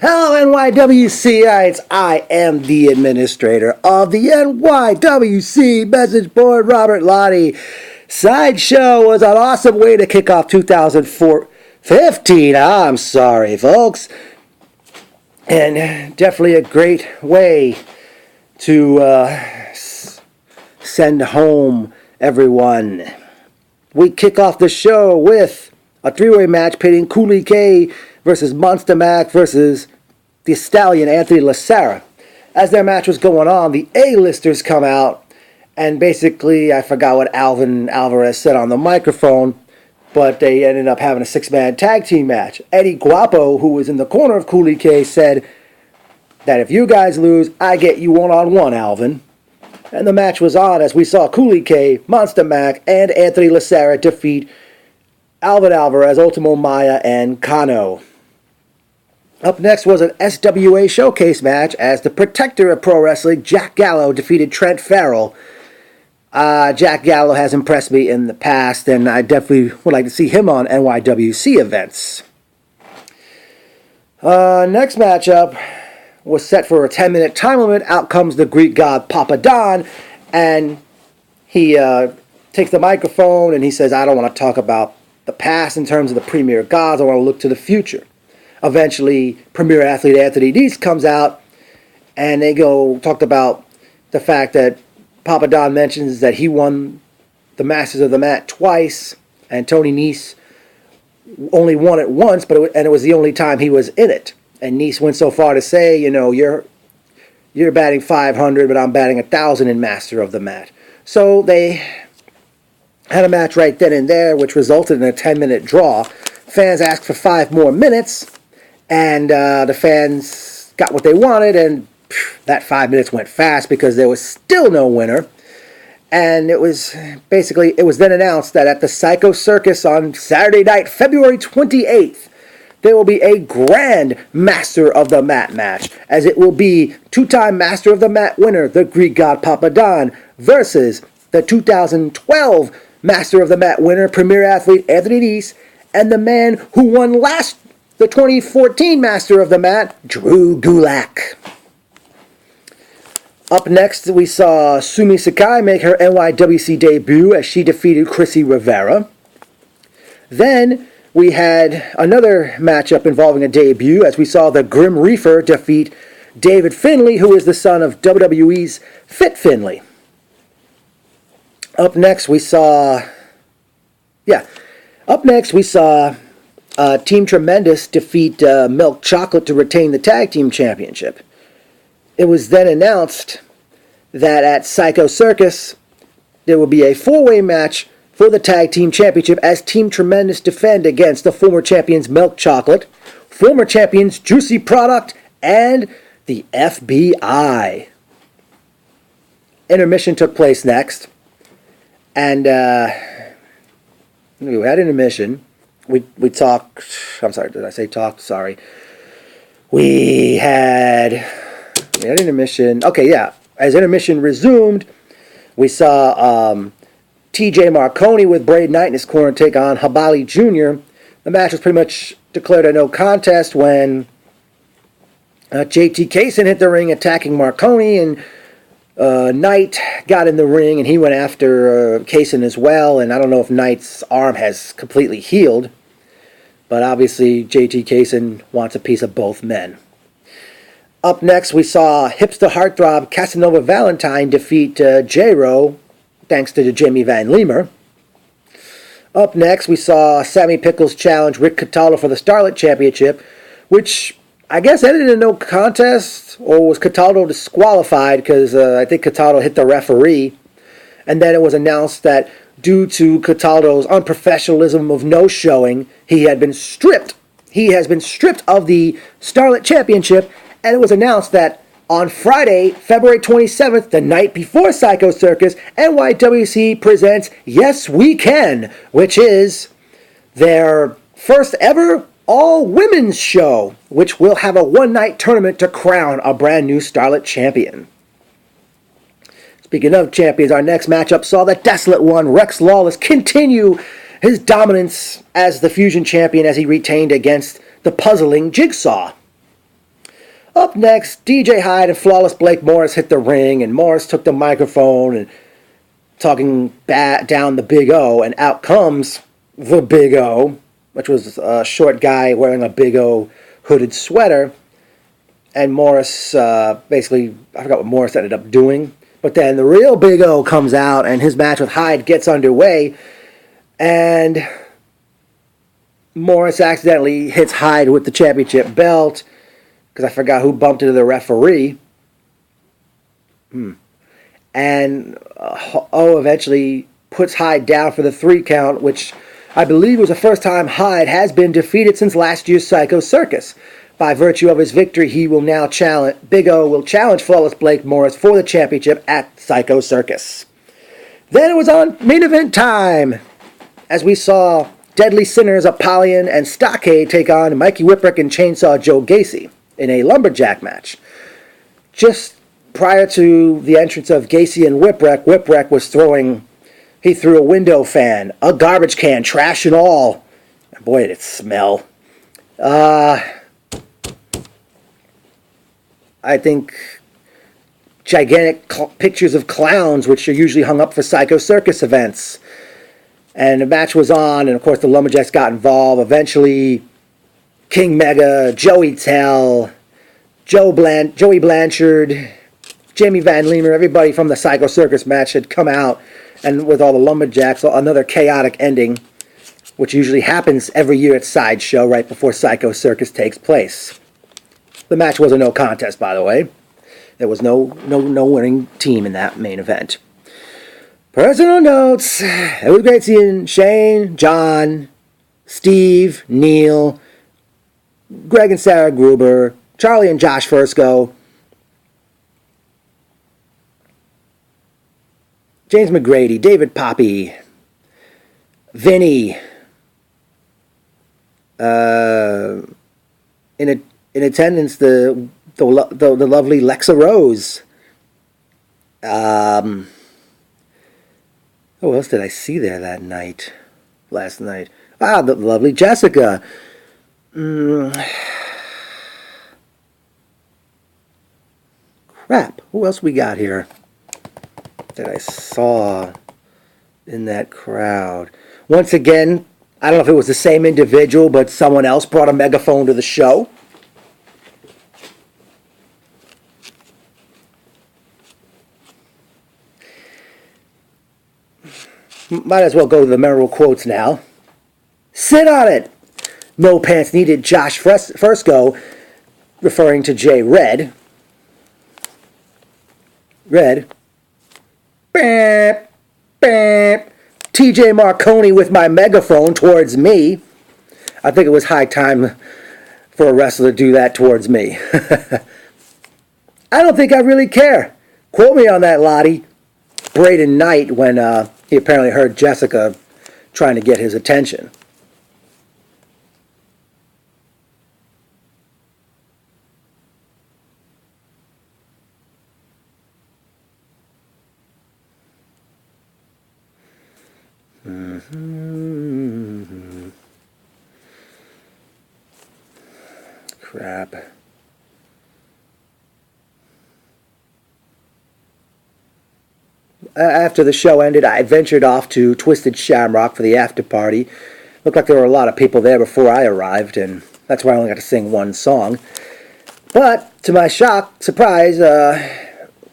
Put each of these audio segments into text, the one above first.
Hello, NYWC. I am the administrator of the NYWC message board, Robert Lottie. Sideshow was an awesome way to kick off 2015. I'm sorry, folks. And definitely a great way to send home everyone. We kick off the show with a three-way match pitting Cooley K versus Monster Mac versus the Stallion Anthony Lacerra. As their match was going on, the A-listers come out, and basically, I forgot what Alvin Alvarez said on the microphone, but they ended up having a six-man tag team match. Eddie Guapo, who was in the corner of Cooley K, said that if you guys lose, I get you one-on-one, Alvin. And the match was on as we saw Cooley K, Monster Mac, and Anthony Lacerra defeat Alvin Alvarez, Ultimo Maya, and Kano. Up next was an SWA showcase match as the protector of pro wrestling, Jack Gallo, defeated Trent Farrell. Jack Gallo has impressed me in the past, and I definitely would like to see him on NYWC events. Next matchup was set for a 10-minute time limit. Out comes the Greek god Papa Don, and he takes the microphone and he says, I don't want to talk about the past in terms of the premier gods. I want to look to the future. Eventually, premier athlete Anthony Nese comes out, and they talked about the fact that Papa Don mentions that he won the Masters of the Mat twice, and Tony Nese only won it once, and it was the only time he was in it. And Nese went so far to say, you're batting 500, but I'm batting 1,000 in Master of the Mat. So they had a match right then and there, which resulted in a 10-minute draw. Fans asked for 5 more minutes, and the fans got what they wanted, and that 5 minutes went fast because there was still no winner. And it was then announced that at the Psycho Circus on Saturday night, February 28th, there will be a grand Master of the Mat match, as it will be two-time Master of the Mat winner, the Greek god Papa Don, versus the 2012 Master of the Mat winner, premier athlete Anthony Nese, and the man who won the 2014 Master of the Mat, Drew Gulak. Up next, we saw Sumi Sakai make her NYWC debut as she defeated Chrissy Rivera. Then we had another matchup involving a debut as we saw the Grim Reaper defeat David Finlay, who is the son of WWE's Fit Finlay. Up next, we saw Team Tremendous defeat Milk Chocolate to retain the Tag Team Championship. It was then announced that at Psycho Circus, there will be a 4-way match for the Tag Team Championship as Team Tremendous defend against the former champions Milk Chocolate, former champions Juicy Product, and the FBI. Intermission took place next, and we had intermission. We talked. I'm sorry. Did I say talked? Sorry. We had intermission. Okay, yeah. As intermission resumed, we saw T.J. Marconi with Braid Knight in his corner take on Habali Jr. The match was pretty much declared a no contest when J.T. Kaysen hit the ring attacking Marconi, and Knight got in the ring and he went after Kaysen as well. And I don't know if Knight's arm has completely healed, but obviously J.T. Kaysen wants a piece of both men. Up next, we saw hipster heartthrob Casanova Valentine defeat J-Ro, thanks to Jamie Van Leemer. Up next, we saw Sammy Pickles challenge Rick Cataldo for the Starlet Championship, which I guess ended in no contest, or was Cataldo disqualified because I think Cataldo hit the referee. And then it was announced that due to Cataldo's unprofessionalism of no-showing, he has been stripped of the Starlet Championship, and it was announced that on Friday, February 27th, the night before Psycho Circus, NYWC presents Yes We Can, which is their first ever all-women's show, which will have a one-night tournament to crown a brand new Starlet champion. Speaking of champions, our next matchup saw the Desolate One, Rex Lawless, continue his dominance as the Fusion champion as he retained against the puzzling Jigsaw. Up next, DJ Hyde and Flawless Blake Morris hit the ring, and Morris took the microphone and talking down the Big O, and out comes the Big O, which was a short guy wearing a Big O hooded sweater. And Morris, basically, I forgot what Morris ended up doing. But then the real Big O comes out, and his match with Hyde gets underway. And Morris accidentally hits Hyde with the championship belt, because I forgot who bumped into the referee. And O eventually puts Hyde down for the 3 count, which I believe was the first time Hyde has been defeated since last year's Psycho Circus. By virtue of his victory, he will now challenge, Big O will challenge Flawless Blake Morris for the championship at Psycho Circus. Then it was on main event time, as we saw Deadly Sinners, Apollyon, and Stockade take on Mikey Whipwreck and Chainsaw Joe Gacy in a lumberjack match. Just prior to the entrance of Gacy and Whipwreck, Whipwreck was he threw a window fan, a garbage can, trash and all. Boy, did it smell. I think gigantic pictures of clowns, which are usually hung up for Psycho Circus events. And the match was on, and of course the Lumberjacks got involved. Eventually, King Mega, Joey Tell, Joey Blanchard, Jamie Van Leemer, everybody from the Psycho Circus match had come out, and with all the Lumberjacks, another chaotic ending, which usually happens every year at Sideshow right before Psycho Circus takes place. The match was a no contest, by the way. There was no winning team in that main event. Personal notes. It was great seeing Shane, John, Steve, Neil, Greg and Sarah Gruber, Charlie and Josh Fusco, James McGrady, David Poppy, Vinny, in attendance, the lovely Lexa Rose. Who else did I see there last night? The lovely Jessica. Crap, who else we got here that I saw in that crowd? Once again, I don't know if it was the same individual, but someone else brought a megaphone to the show. Might as well go to the memorable quotes now. Sit on it! No pants needed, Josh Fusco, referring to Jay Red. Red. Bam, bam. TJ Marconi with my megaphone towards me. I think it was high time for a wrestler to do that towards me. I don't think I really care. Quote me on that, Lottie. Braden Knight, when he apparently heard Jessica trying to get his attention. Crap. After the show ended, I ventured off to Twisted Shamrock for the after party. Looked like there were a lot of people there before I arrived, and that's why I only got to sing one song. But, to my surprise,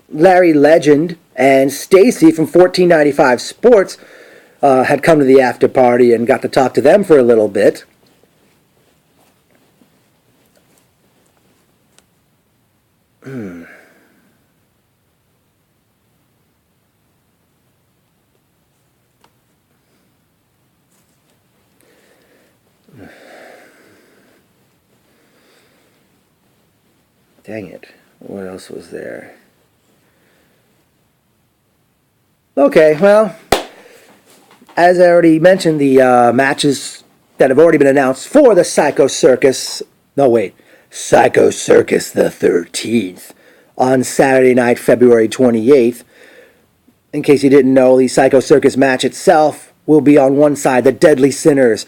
Larry Legend and Stacy from 1495 Sports had come to the after party and got to talk to them for a little bit. Dang it. What else was there? Okay, well, as I already mentioned, the matches that have already been announced for the Psycho Circus. No, wait. Psycho Circus the 13th on Saturday night, February 28th. In case you didn't know, the Psycho Circus match itself will be on one side, the Deadly Sinners,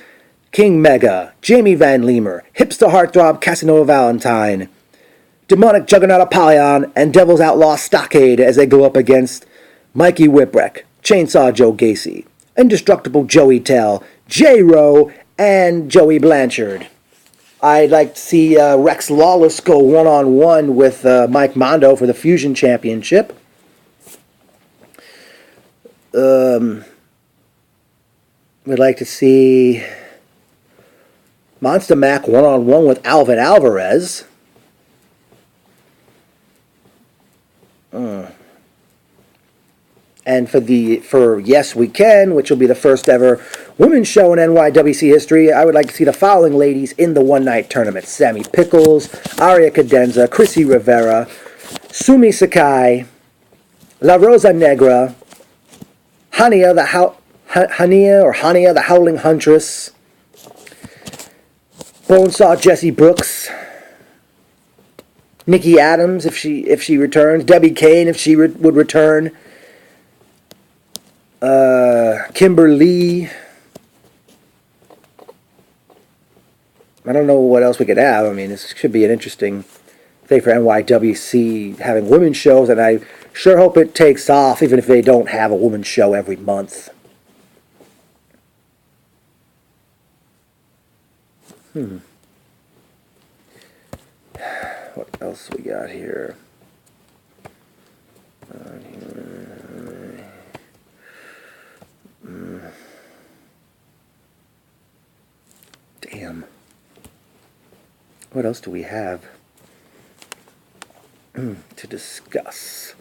King Mega, Jamie Van Leemer, Hipster Heartthrob Casanova Valentine, Demonic Juggernaut Apollyon, and Devil's Outlaw Stockade as they go up against Mikey Whipwreck, Chainsaw Joe Gacy, Indestructible Joey Tell, J-Ro, and Joey Blanchard. I'd like to see Rex Lawless go one-on-one with Mike Mondo for the Fusion Championship. We'd like to see Monster Mac one-on-one with Alvin Alvarez. And for Yes We Can, which will be the first ever women's show in NYWC history, I would like to see the following ladies in the one-night tournament: Sammy Pickles, Aria Cadenza, Chrissy Rivera, Sumi Sakai, La Rosa Negra, Hania the Howling Huntress, Bonesaw Jessie Brooks, Nikki Adams if she returns, Debbie Kane if she would return, Kimberly. I don't know what else we could have. I mean, this should be an interesting thing for NYWC, having women's shows, and I sure hope it takes off, even if they don't have a women's show every month. What else we got here? Damn. What else do we have to discuss?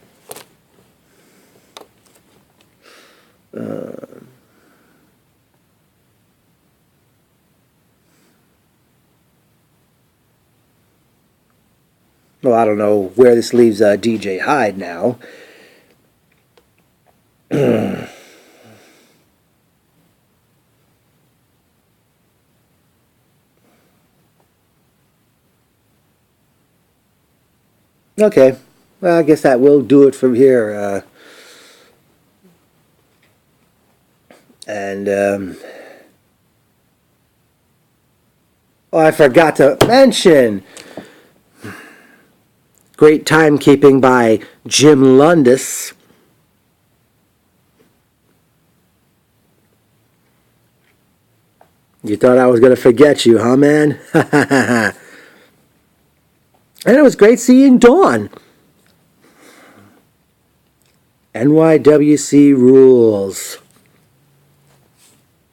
Well, I don't know where this leaves DJ Hyde now. Okay, well, I guess that will do it from here. Oh, I forgot to mention, great timekeeping by Jim Lundis. You thought I was going to forget you, huh, man? And it was great seeing Dawn. NYWC rules.